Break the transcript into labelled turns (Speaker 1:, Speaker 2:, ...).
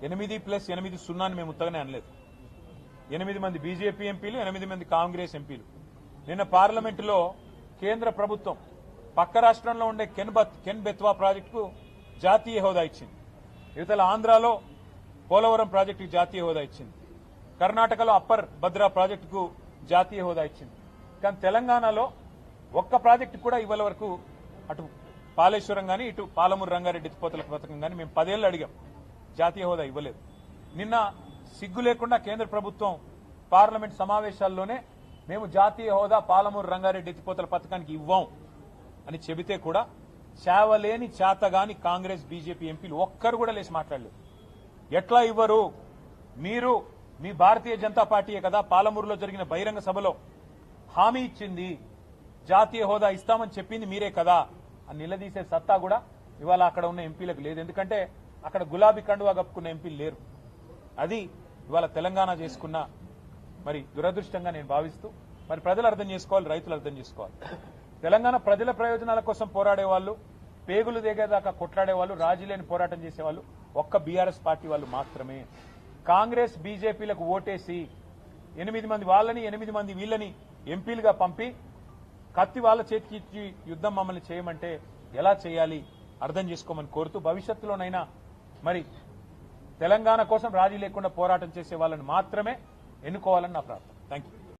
Speaker 1: 8+8 సున్నాని మేము ఉత్తగానే అనలేదు. 8 మంది బీజేపీ ఎంపీలు, 8 మంది కాంగ్రెస్ ఎంపీలు. నిన్న పార్లమెంటులో కేంద్ర ప్రభుత్వం పక్క రాష్ట్రంలో ఉండే కెన్ బెత్వా ప్రాజెక్టుకు జాతీయ హోదా ఇచ్చింది. ఇవతల ఆంధ్రాలో పోలవరం ప్రాజెక్టుకు జాతీయ హోదా ఇచ్చింది. కర్ణాటకలో అప్పర్ భద్రా ప్రాజెక్టుకు జాతీయ హోదా ఇచ్చింది. కానీ తెలంగాణలో ఒక్క ప్రాజెక్టు కూడా ఇవాళ వరకు అటు పాలేశ్వరం గానీ ఇటు పాలమూరు రంగారెడ్డి ఎత్తిపోతల పథకం గానీ మేము 10 ఏళ్లు అడిగాం, జాతీయ హోదా ఇవ్వలేదు. నిన్న సిగ్గు లేకుండా కేంద్ర ప్రభుత్వం పార్లమెంట్ సమావేశాల్లోనే మేము జాతీయ హోదా పాలమూరు రంగారెడ్డి ఎత్తిపోతల పథకానికి ఇవ్వం అని చెబితే కూడా చావలేని చేతగాని కాంగ్రెస్ బీజేపీ ఎంపీలు ఒక్కరు కూడా లేచి మాట్లాడలేదు. ఎట్లా ఇవ్వరు? మీరు మీ భారతీయ జనతా పార్టీయే కదా పాలమూరులో జరిగిన బహిరంగ సభలో హామీ ఇచ్చింది, జాతీయ హోదా ఇస్తామని చెప్పింది మీరే కదా అని నిలదీసే సత్తా కూడా ఇవాళ అక్కడ ఉన్న ఎంపీలకు లేదు. ఎందుకంటే అక్కడ గులాబీ కండువా కప్పుకున్న ఎంపీలు లేరు. అది ఇవాళ తెలంగాణ చేసుకున్న మరి దురదృష్టంగా నేను భావిస్తూ, మరి ప్రజలు అర్థం చేసుకోవాలి, రైతులు అర్థం చేసుకోవాలి. తెలంగాణ ప్రజల ప్రయోజనాల కోసం పోరాడే వాళ్ళు, పేగులు దిగేదాకా కొట్లాడే వాళ్ళు, రాజీ లేని పోరాటం చేసేవాళ్ళు ఒక్క బీఆర్ఎస్ పార్టీ వాళ్ళు మాత్రమే. కాంగ్రెస్ బీజేపీలకు ఓటేసి 8 మంది వాళ్ళని 8 మంది వీళ్ళని ఎంపీలుగా పంపి కత్తి వాళ్ళ చేతికి ఇచ్చి యుద్ధం మమ్మల్ని చేయమంటే ఎలా చేయాలి అర్థం చేసుకోమని కోరుతూ, భవిష్యత్తులోనైనా మరి తెలంగాణ కోసం రాజీ లేకుండా పోరాటం చేసే వాళ్ళని మాత్రమే ఎన్నుకోవాలని నా ప్రార్థన. Thank you.